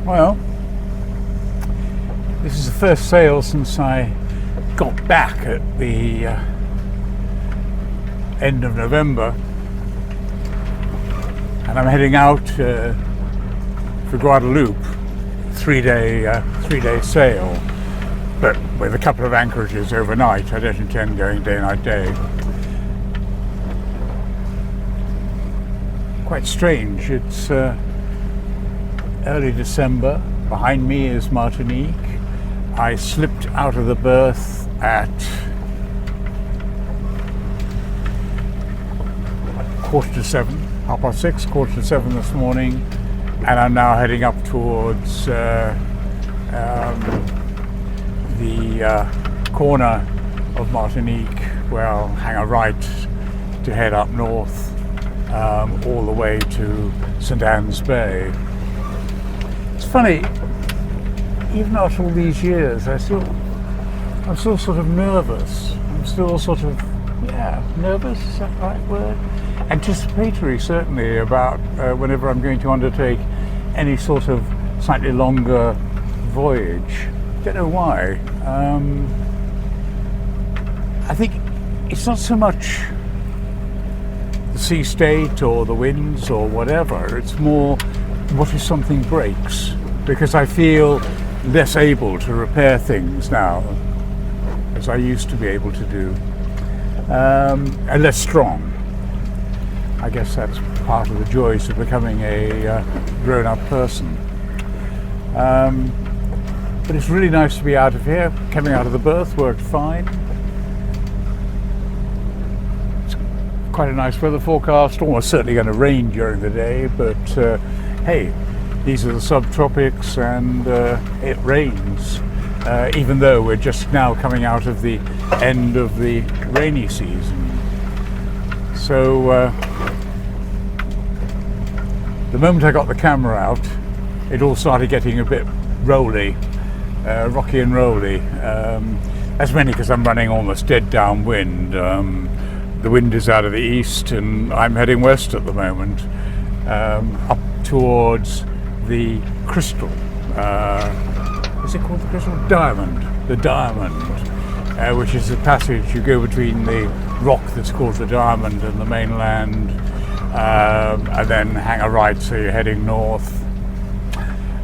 Well, this is the first sail since I got back at the end of November, and I'm heading out for Guadeloupe, three-day sail, but with a couple of anchorages overnight. I don't intend going day, night, day. Quite strange. It's early December. Behind me is Martinique. I slipped out of the berth at 6:45, 6:30, 6:45 this morning, and I'm now heading up towards the corner of Martinique, where I'll hang a right to head up north all the way to St. Anne's Bay. It's funny, even after all these years, I'm still sort of nervous. I'm still sort of, nervous, is that the right word? Anticipatory, certainly, about whenever I'm going to undertake any sort of slightly longer voyage. Don't know why. I think it's not so much the sea state or the winds or whatever. It's more, what if something breaks? Because I feel less able to repair things now as I used to be able to do, and less strong. I guess that's part of the joys of becoming a grown-up person. But it's really nice to be out of here. Coming out of the berth worked fine. It's quite a nice weather forecast. Almost certainly going to rain during the day, but hey, these are the subtropics, and it rains, even though we're just now coming out of the end of the rainy season. So the moment I got the camera out, it all started getting a bit rocky and rolly. That's mainly because I'm running almost dead downwind. The wind is out of the east, and I'm heading west at the moment, up towards the Crystal. Is it called the Crystal? Diamond. The Diamond, which is the passage you go between the rock that's called the Diamond and the mainland, and then hang a right, so you're heading north,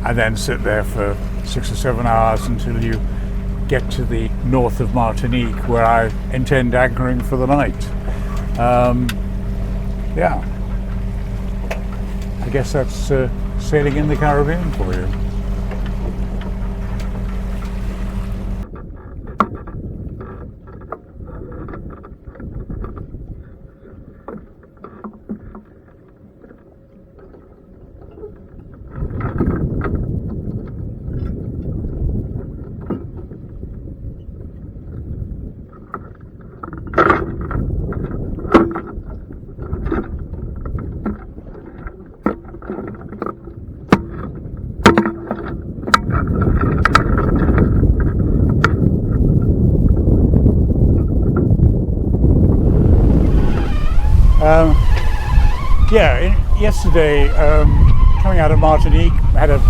and then sit there for 6 or 7 hours until you get to the north of Martinique, where I intend anchoring for the night. I guess that's sailing in the Caribbean for you. Yesterday, coming out of Martinique, I had a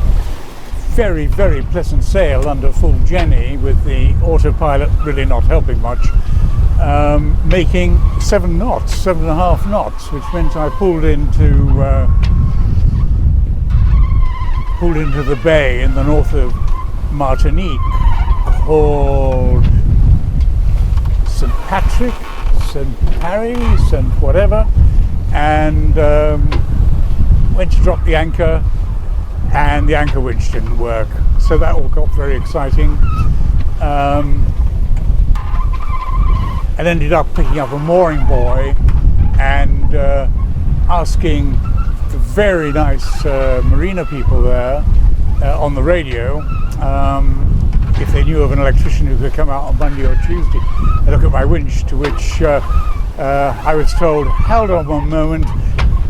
very, very pleasant sail under full Jenny, with the autopilot really not helping much, making 7.5 knots, which meant I pulled into the bay in the north of Martinique called St. Patrick, St. Parry, St. whatever, and went to drop the anchor, and the anchor winch didn't work, so that all got very exciting. And ended up picking up a mooring buoy and asking the very nice marina people there on the radio if they knew of an electrician who could come out on Monday or Tuesday and look at my winch, to which I was told, hold on one moment,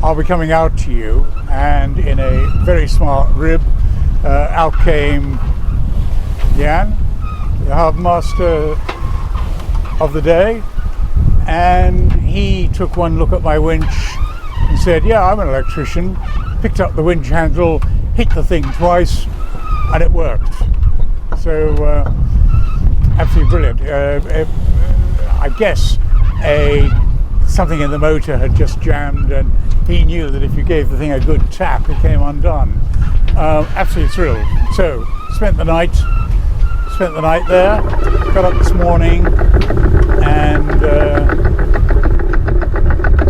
I'll be coming out to you. And in a very smart rib, out came Jan, the harbour master of the day, and he took one look at my winch and said, yeah, I'm an electrician, picked up the winch handle, hit the thing twice, and it worked. So absolutely brilliant. I guess something in the motor had just jammed, and he knew that if you gave the thing a good tap, it came undone. Absolutely thrilled. So spent the night there. Got up this morning and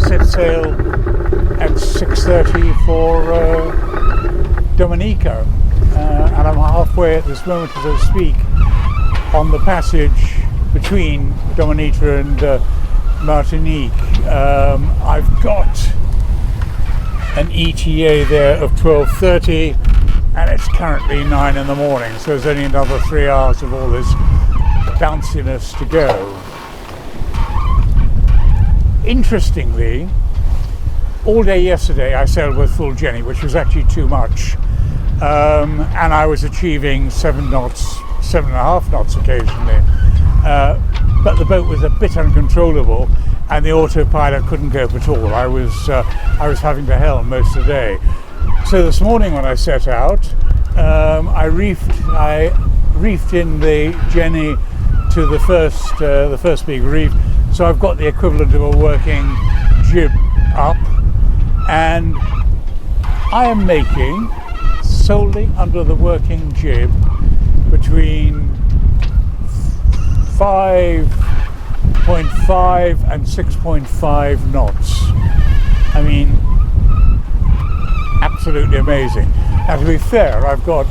set sail at 6:30 for Dominica, and I'm halfway at this moment as I speak on the passage between Dominica and Martinique. I've got an ETA there of 12:30, and it's currently 9 in the morning, so there's only another 3 hours of all this bounciness to go. Interestingly, all day yesterday I sailed with full Jenny, which was actually too much, and I was achieving 7.5 knots occasionally, but the boat was a bit uncontrollable and the autopilot couldn't cope at all. I was having to helm most of the day. So this morning when I set out, I reefed in the Jenny to the first big reef, so I've got the equivalent of a working jib up, and I am making, solely under the working jib, between 5.5 and 6.5 knots. I mean, absolutely amazing. Now, to be fair, I've got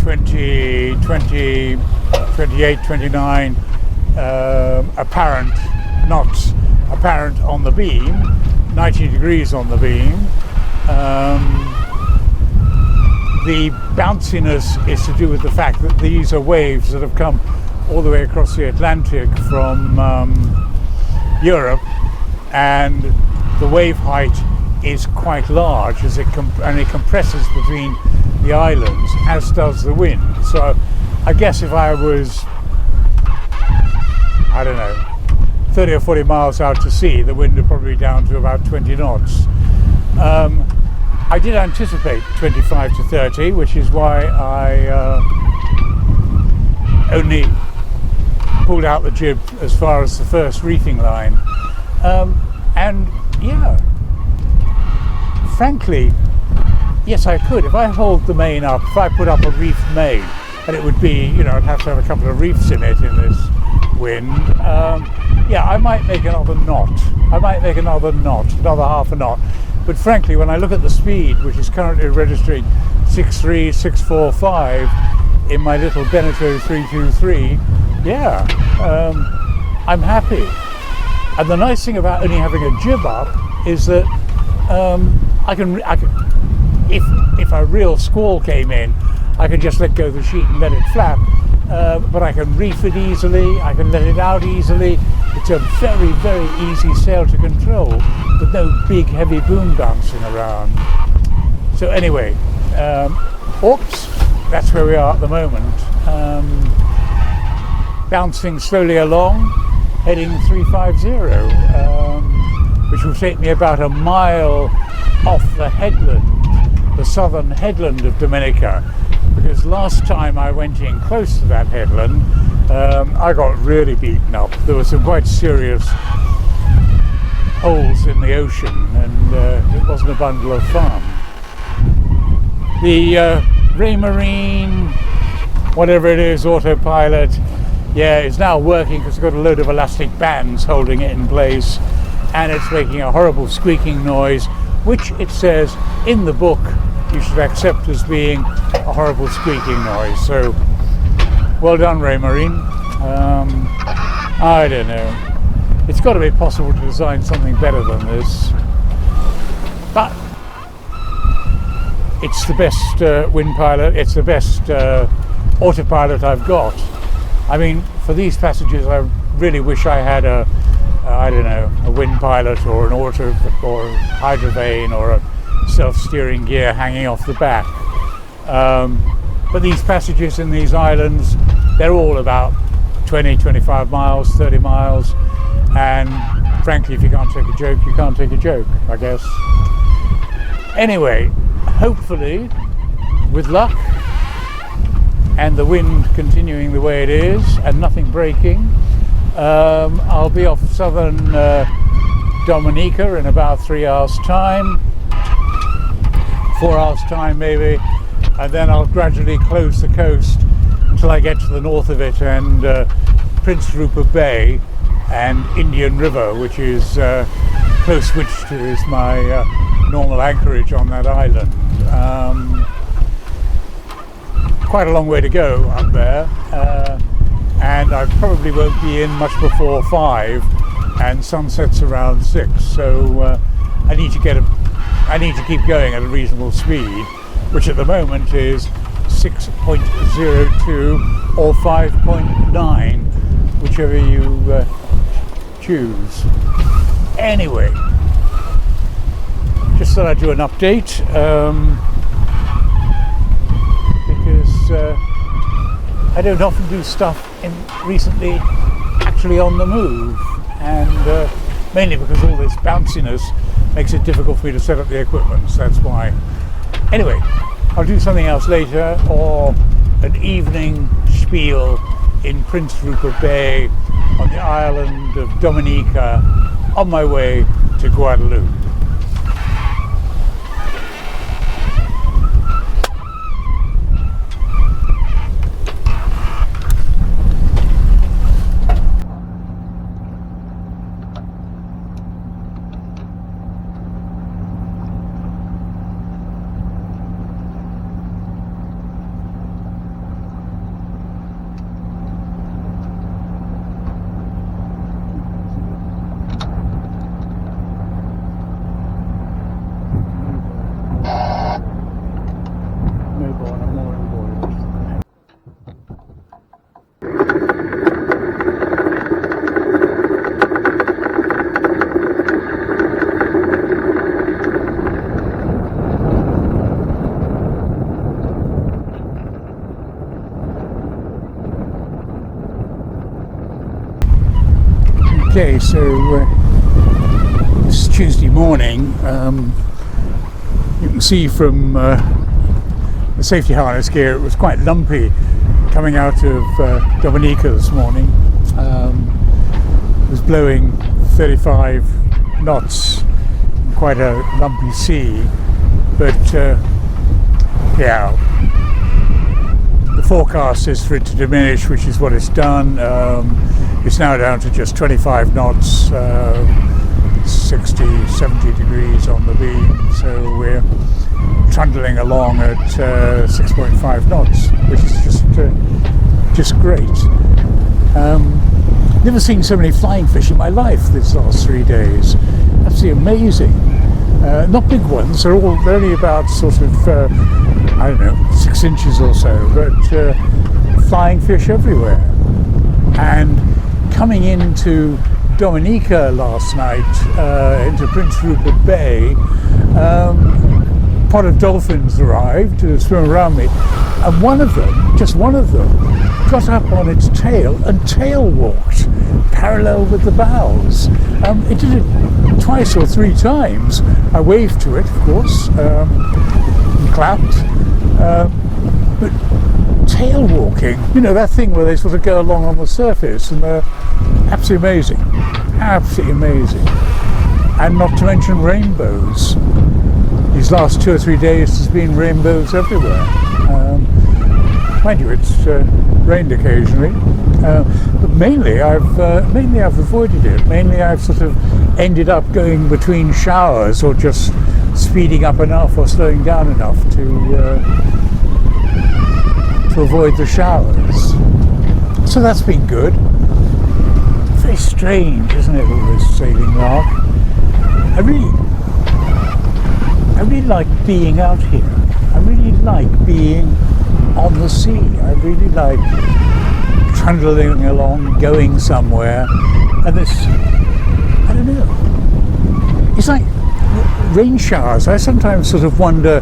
28, 29 apparent knots apparent on the beam, 90 degrees on the beam. The bounciness is to do with the fact that these are waves that have come all the way across the Atlantic from Europe, and the wave height is quite large as it compresses between the islands, as does the wind. So I guess if I was, I don't know, 30 or 40 miles out to sea, the wind would probably be down to about 20 knots. I did anticipate 25 to 30, which is why I only pulled out the jib as far as the first reefing line. And yeah, frankly, yes, I could. If I hold the main up, if I put up a reefed main, and it would be, you know, I'd have to have a couple of reefs in it in this wind. Yeah, I might make another knot. Another half a knot. But frankly, when I look at the speed, which is currently registering 6.3, 6.45 in my little Beneteau 323, yeah, I'm happy. And the nice thing about only having a jib up is that I can, if a real squall came in, I can just let go of the sheet and let it flap. But I can reef it easily, I can let it out easily. It's a very, very easy sail to control with no big heavy boom bouncing around. So anyway, oops, that's where we are at the moment. Bouncing slowly along, heading 350, which will take me about a mile off the headland, the southern headland of Dominica. Because last time I went in close to that headland, I got really beaten up. There were some quite serious holes in the ocean, and it wasn't a bundle of fun. The Raymarine, whatever it is, autopilot, yeah, it's now working because it's got a load of elastic bands holding it in place, and it's making a horrible squeaking noise, which it says in the book you should accept as being a horrible squeaking noise. So well done, Raymarine. I don't know, it's got to be possible to design something better than this, but it's the best wind pilot, it's the best autopilot I've got. I mean, for these passages I really wish I had a wind pilot or an auto or hydrovane or a self-steering gear hanging off the back. But these passages in these islands, they're all about 20, 25 miles, 30 miles, and frankly, if you can't take a joke, you can't take a joke, I guess. Anyway, hopefully with luck and the wind continuing the way it is and nothing breaking, I'll be off southern Dominica in about 3 hours time, 4 hours time maybe, and then I'll gradually close the coast until I get to the north of it and Prince Rupert Bay and Indian River, which is close which to is my normal anchorage on that island. Quite a long way to go up there, and I probably won't be in much before 5, and sunset's around 6. So I need to keep going at a reasonable speed, which at the moment is 6.02 or 5.9, whichever you choose. Anyway, just thought I'd do an update. Because I don't often do stuff recently actually on the move, and mainly because all this bounciness makes it difficult for me to set up the equipment, so that's why. Anyway, I'll do something else later, or an evening spiel in Prince Rupert Bay on the island of Dominica on my way to Guadeloupe. Okay, so it's Tuesday morning. You can see from the safety harness gear it was quite lumpy coming out of Dominica this morning. It was blowing 35 knots, quite a lumpy sea, but yeah, the forecast is for it to diminish, which is what it's done. It's now down to just 25 knots, 60, 70 degrees on the beam, so we're trundling along at 6.5 knots, which is just great. Never seen so many flying fish in my life these last 3 days. Absolutely amazing. Not big ones, they're only about sort of, I don't know, 6 inches or so, but flying fish everywhere. And coming into Dominica last night, into Prince Rupert Bay, a pod of dolphins arrived to swim around me, and one of them, just one of them, got up on its tail and tail walked parallel with the bows. It did it twice or 3 times. I waved to it, of course, and clapped, but tail walking, you know, that thing where they sort of go along on the surface, and they're absolutely amazing, and not to mention rainbows. These last 2 or 3 days there's been rainbows everywhere. Mind you, it's rained occasionally, but mainly I've avoided it. Mainly I've sort of ended up going between showers, or just speeding up enough or slowing down enough to avoid the showers. So that's been good. Very strange, isn't it, all this sailing lark? I really like being out here. I really like being on the sea. I really like trundling along, going somewhere, and this, I don't know, it's like rain showers. I sometimes sort of wonder,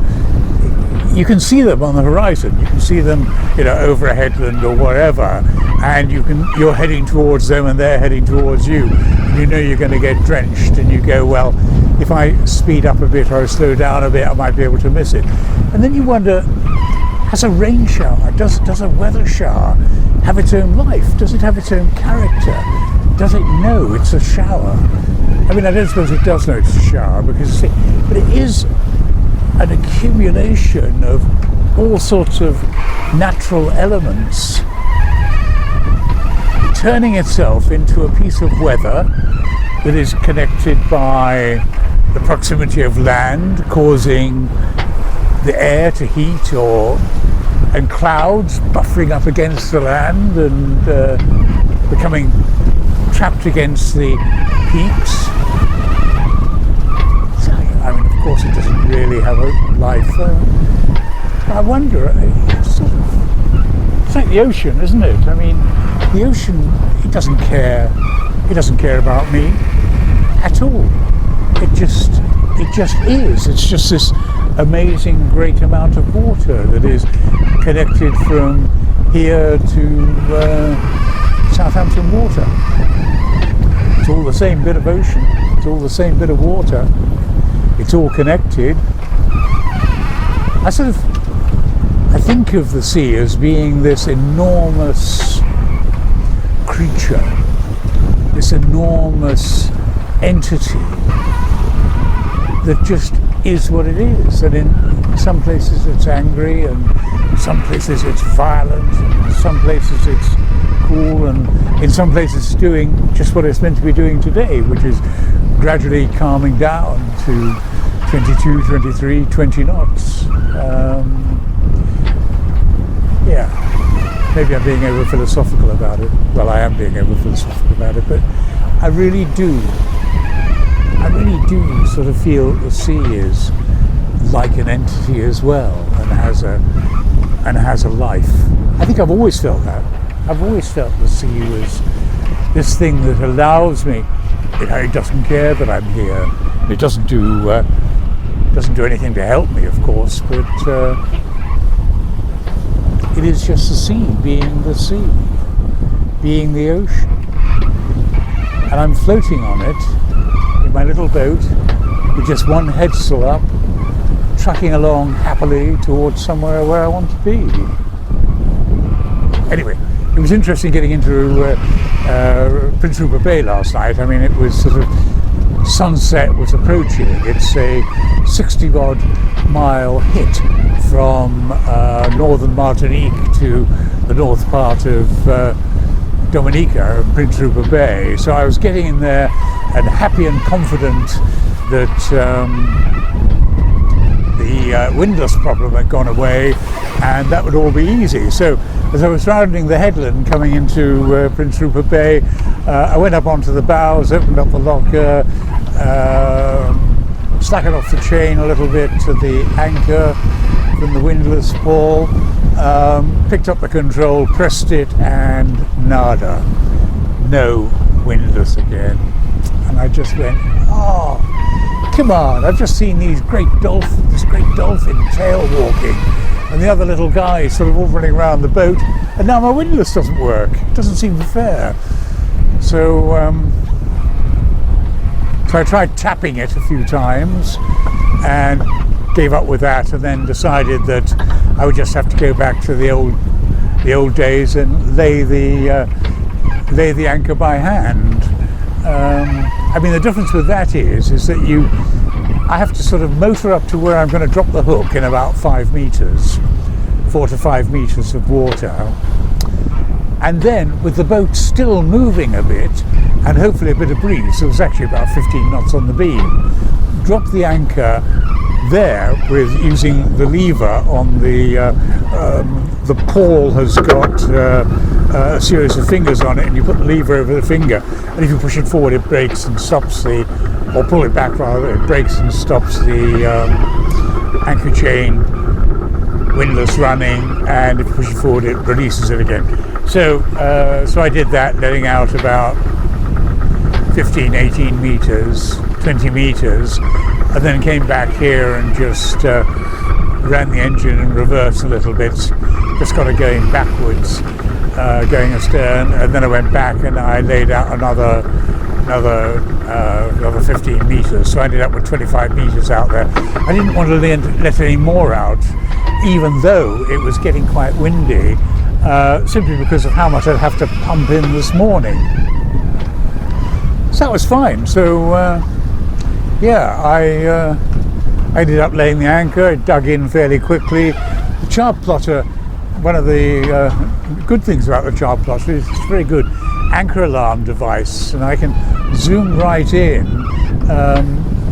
you can see them on the horizon, you can see them, you know, over a headland or whatever, and you're heading towards them and they're heading towards you, and you know you're going to get drenched, and you go, well, if I speed up a bit or slow down a bit, I might be able to miss it. And then you wonder, has a rain shower, does a weather shower have its own life? Does it have its own character? Does it know it's a shower? I mean, I don't suppose it does know it's a shower, but it is an accumulation of all sorts of natural elements turning itself into a piece of weather that is connected by the proximity of land, causing the air to heat, and clouds buffering up against the land and becoming trapped against the peaks. So, I mean, of course, it doesn't really have a life. I wonder, it's like the ocean, isn't it? I mean, the ocean, it doesn't care. It doesn't care about me at all. It just is. It's just this amazing great amount of water that is connected from here to Southampton Water. It's all the same bit of ocean. It's all the same bit of water. It's all connected. I think of the sea as being this enormous creature, this enormous entity that just is what it is. And in some places it's angry, and some places it's violent, and some places it's cool, and in some places it's doing just what it's meant to be doing today, which is gradually calming down to 22, 23, 20 knots. Yeah, maybe I'm being over philosophical about it. Well, I am being over philosophical about it, but I really do sort of feel the sea is like an entity as well, and has a life. I think I've always felt that. I've always felt the sea was this thing that allows me. It doesn't care that I'm here. It doesn't do anything to help me, of course, but it is just the sea, being the ocean. And I'm floating on it in my little boat with just one headsail up, trucking along happily towards somewhere where I want to be. Anyway, it was interesting getting into Prince Rupert Bay last night. I mean, it was sort of sunset was approaching. It's a 60-odd mile hit from northern Martinique to the north part of Dominica and Prince Rupert Bay. So I was getting in there and happy and confident that the windlass problem had gone away and that would all be easy. So as I was rounding the headland coming into Prince Rupert Bay, I went up onto the bows, opened up the locker, slackened off the chain a little bit to the anchor from the windlass pawl, picked up the control, pressed it, and nada. No windlass again. And I just went, oh, come on, I've just seen this great dolphin tail walking, and the other little guy sort of all running around the boat, and now my windlass doesn't work. It doesn't seem fair. So I tried tapping it a few times and gave up with that, and then decided that I would just have to go back to the old days and lay the anchor by hand. I mean, the difference with that is that I have to sort of motor up to where I'm going to drop the hook in about 4 to 5 meters of water. And then, with the boat still moving a bit, and hopefully a bit of breeze, so it was actually about 15 knots on the beam, drop the anchor there with using the lever on the pawl has got a series of fingers on it, and you put the lever over the finger, and if you push it forward it breaks and stops or pull it back rather, it breaks and stops the anchor chain windlass running, and if you push it forward it releases it again. So I did that, letting out about 15, 18 meters, 20 meters, and then came back here and just ran the engine in reverse a little bit, just got it going backwards, going astern, and then I went back and I laid out another another 15 meters, so I ended up with 25 meters out there. I didn't want to let any more out, even though it was getting quite windy, simply because of how much I'd have to pump in this morning. So that was fine. So yeah, I ended up laying the anchor. It dug in fairly quickly. The chart plotter, one of the good things about the chart plotter is it's a very good anchor alarm device, and I can zoom right in,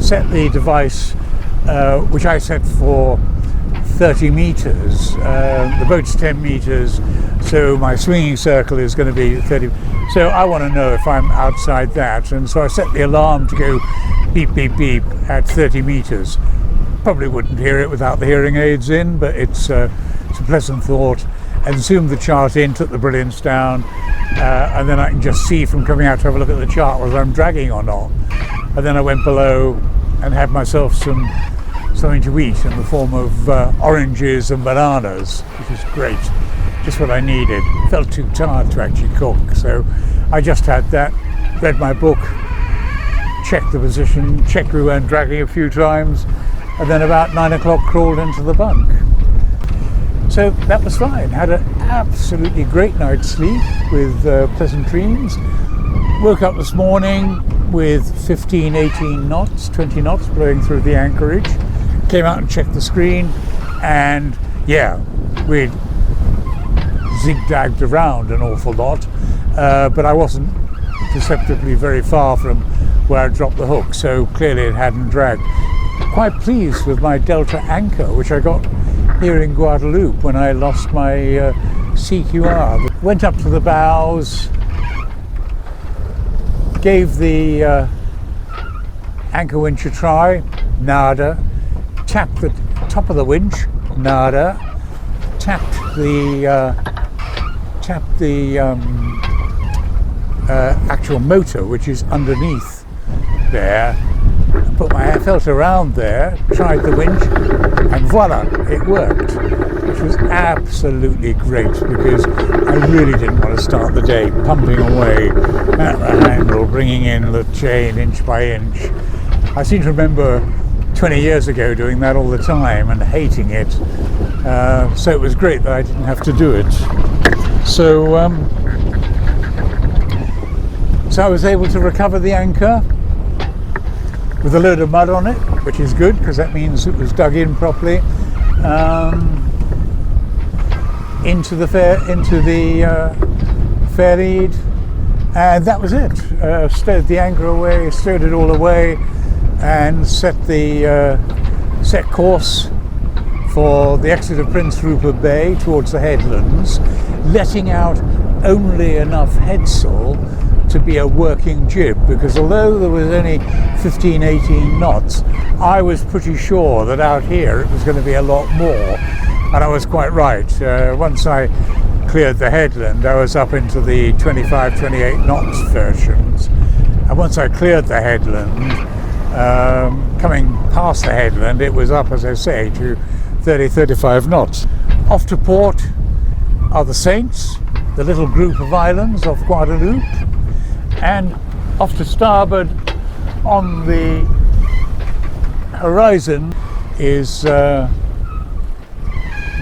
set the device, which I set for 30 meters. The boat's 10 meters, so my swinging circle is going to be 30. So I want to know if I'm outside that, and so I set the alarm to go beep, beep, beep at 30 meters. Probably wouldn't hear it without the hearing aids in, but it's a pleasant thought. And zoomed the chart in, took the brilliance down, and then I can just see from coming out to have a look at the chart whether I'm dragging or not. And then I went below and had myself something to eat in the form of oranges and bananas, which is great, just what I needed. Felt too tired to actually cook, so I just had that, read my book, checked the position, checked we weren't dragging a few times, and then about 9 o'clock crawled into the bunk. So that was fine. Had an absolutely great night's sleep with pleasant dreams. Woke up this morning with 15, 18 knots, 20 knots blowing through the anchorage. Came out and checked the screen, and yeah, we'd zigzagged around an awful lot, but I wasn't perceptibly very far from where I dropped the hook, so clearly it hadn't dragged. Quite pleased with my Delta anchor, which I got here in Guadeloupe when I lost my CQR. Went up to the bows, gave the anchor winch a try, nada. Tapped the top of the winch, nada. Tapped the actual motor, which is underneath there. Felt around there, tried the winch, and voila, it worked, which was absolutely great because I really didn't want to start the day pumping away at the handle, bringing in the chain inch by inch. I seem to remember 20 years ago doing that all the time and hating it, so it was great that I didn't have to do it. So I was able to recover the anchor with a load of mud on it, which is good because that means it was dug in properly, into the fair lead, and that was it. Stowed the anchor away, stowed it all away, and set course for the exit of Prince Rupert Bay towards the headlands, letting out only enough headsail to be a working jib, because although there was only 15, 18 knots, I was pretty sure that out here it was going to be a lot more, and I was quite right. Once I cleared the headland, I was up into the 25, 28 knots versions, and once I cleared the headland, coming past the headland, it was up, as I say, to 30, 35 knots. Off to port are the Saints, the little group of islands off Guadeloupe, and off to starboard on the horizon is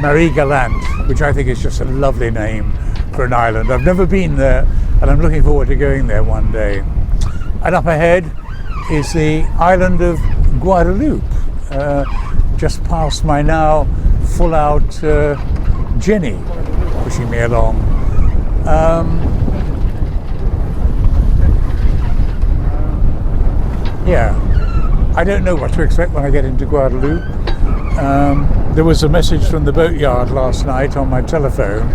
Marie Galante, which I think is just a lovely name for an island. I've never been there, and I'm looking forward to going there one day. And up ahead is the island of Guadeloupe, just past my now full out Jenny pushing me along. Yeah, I don't know what to expect when I get into Guadeloupe. There was a message from the Boatyard last night on my telephone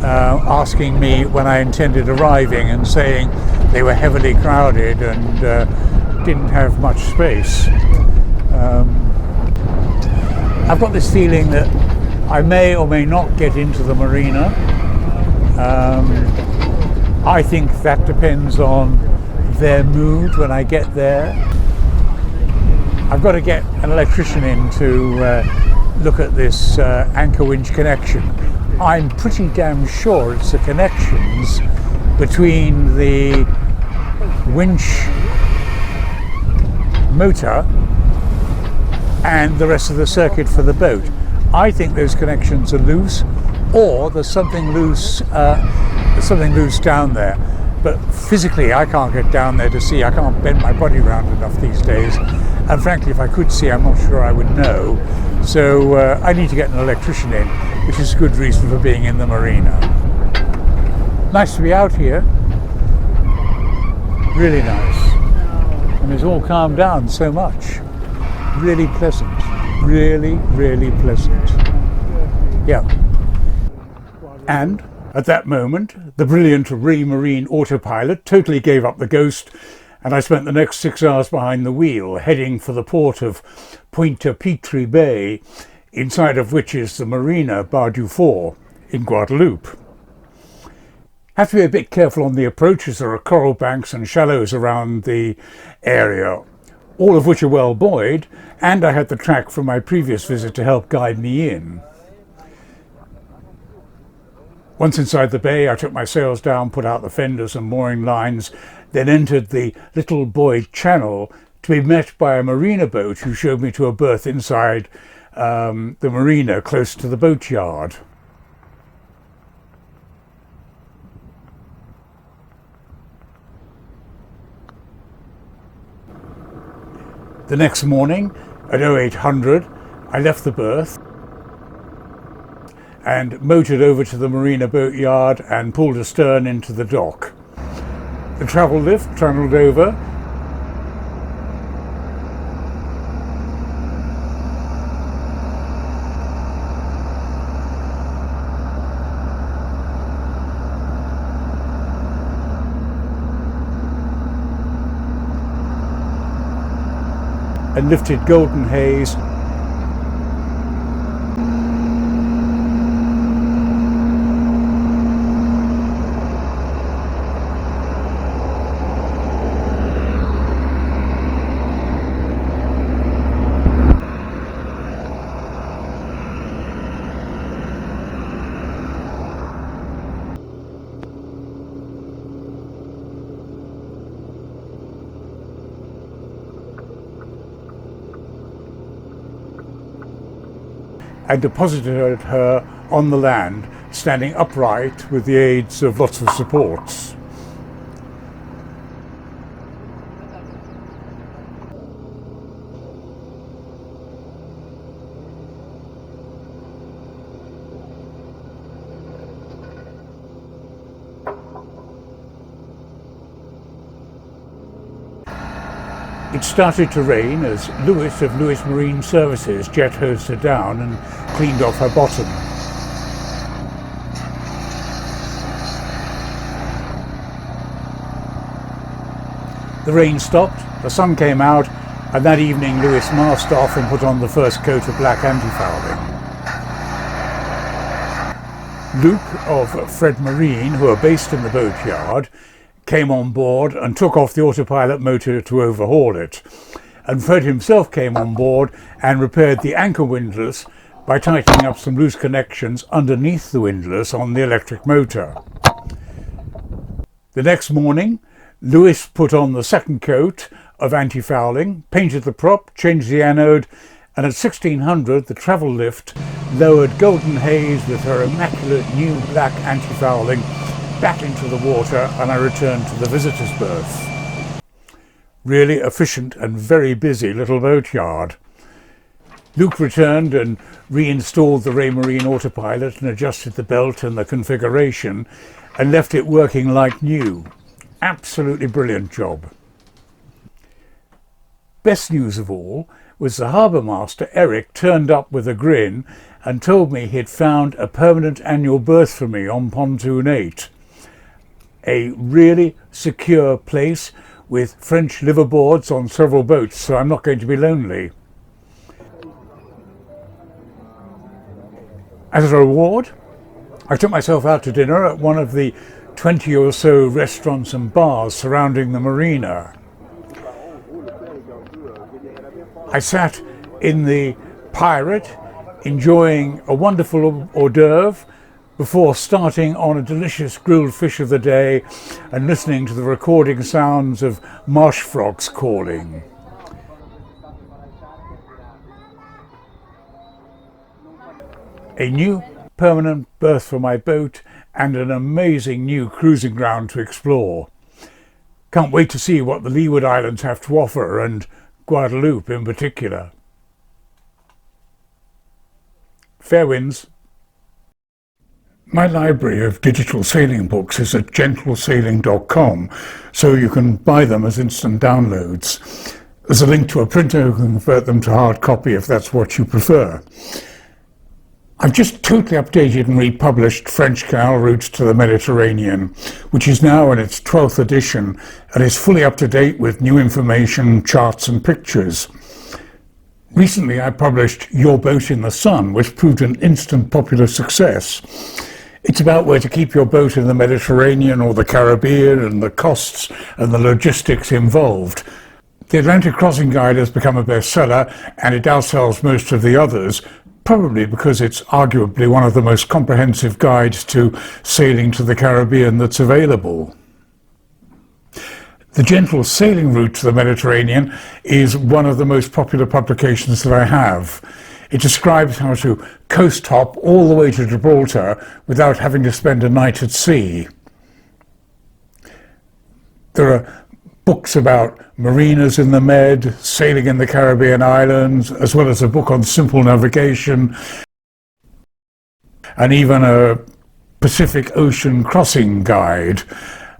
asking me when I intended arriving and saying they were heavily crowded and didn't have much space. I've got this feeling that I may or may not get into the marina. I think that depends on their mood when I get there. I've got to get an electrician in to look at this anchor winch connection. I'm pretty damn sure it's the connections between the winch, motor and the rest of the circuit for the boat. I think those connections are loose, or there's something loose down there. But physically I can't get down there to see. I can't bend my body around enough these days. And frankly, if I could see, I'm not sure I would know. So I need to get an electrician in, which is a good reason for being in the marina. Nice to be out here. Really nice. And it's all calmed down so much. Really pleasant. Really, really pleasant. Yeah. And at that moment, the brilliant Marine autopilot totally gave up the ghost, and I spent the next 6 hours behind the wheel, heading for the port of Pointe-à-Pitre Bay, inside of which is the marina Boatyard in Guadeloupe. Have to be a bit careful on the approaches. There are coral banks and shallows around the area, all of which are well buoyed, and I had the track from my previous visit to help guide me in. Once inside the bay, I took my sails down, put out the fenders and mooring lines, then entered the little buoyed channel to be met by a marina boat who showed me to a berth inside the marina close to the boatyard. The next morning at 0800, I left the berth and motored over to the marina boatyard and pulled astern into the dock. The travel lift trundled over, and lifted golden haze and deposited her on the land, standing upright with the aids of lots of supports. It started to rain as Lewis of Lewis Marine Services jet hosed her down and cleaned off her bottom. The rain stopped, the sun came out, and that evening Lewis masked off and put on the first coat of black anti-fouling. Luke of Fred Marine, who are based in the boatyard, came on board and took off the autopilot motor to overhaul it. And Fred himself came on board and repaired the anchor windlass by tightening up some loose connections underneath the windlass on the electric motor. The next morning, Lewis put on the second coat of anti-fouling, painted the prop, changed the anode, and at 1600 the travel lift lowered Golden Haze with her immaculate new black anti-fouling back into the water, and I returned to the visitor's berth. Really efficient and very busy little boatyard. Luke returned and reinstalled the Marine autopilot and adjusted the belt and the configuration and left it working like new. Absolutely brilliant job. Best news of all was the harbour master Eric turned up with a grin and told me he'd found a permanent annual berth for me on Pontoon 8. A really secure place with French liverboards on several boats, so I'm not going to be lonely. As a reward, I took myself out to dinner at one of the 20 or so restaurants and bars surrounding the marina. I sat in the Pirate enjoying a wonderful hors d'oeuvre before starting on a delicious grilled fish of the day and listening to the recording sounds of marsh frogs calling. A new permanent berth for my boat and an amazing new cruising ground to explore. Can't wait to see what the Leeward Islands have to offer, and Guadeloupe in particular. Fair winds. My library of digital sailing books is at gentlesailing.com, so you can buy them as instant downloads. There's a link to a printer who can convert them to hard copy if that's what you prefer. I've just totally updated and republished French Canal Routes to the Mediterranean, which is now in its 12th edition and is fully up to date with new information, charts and pictures. Recently I published Your Boat in the Sun, which proved an instant popular success. It's about where to keep your boat in the Mediterranean or the Caribbean and the costs and the logistics involved. The Atlantic Crossing Guide has become a bestseller, and it outsells most of the others, probably because it's arguably one of the most comprehensive guides to sailing to the Caribbean that's available. The Gentle Sailing Route to the Mediterranean is one of the most popular publications that I have. It describes how to coast hop all the way to Gibraltar without having to spend a night at sea. There are books about marinas in the Med, sailing in the Caribbean islands, as well as a book on simple navigation, and even a Pacific Ocean crossing guide,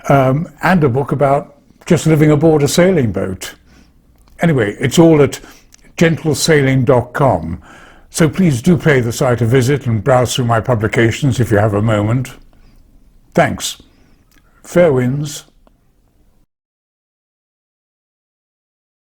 and a book about just living aboard a sailing boat. Anyway, it's all at gentlesailing.com, so please do pay the site a visit and browse through my publications if you have a moment. Thanks. Fair winds.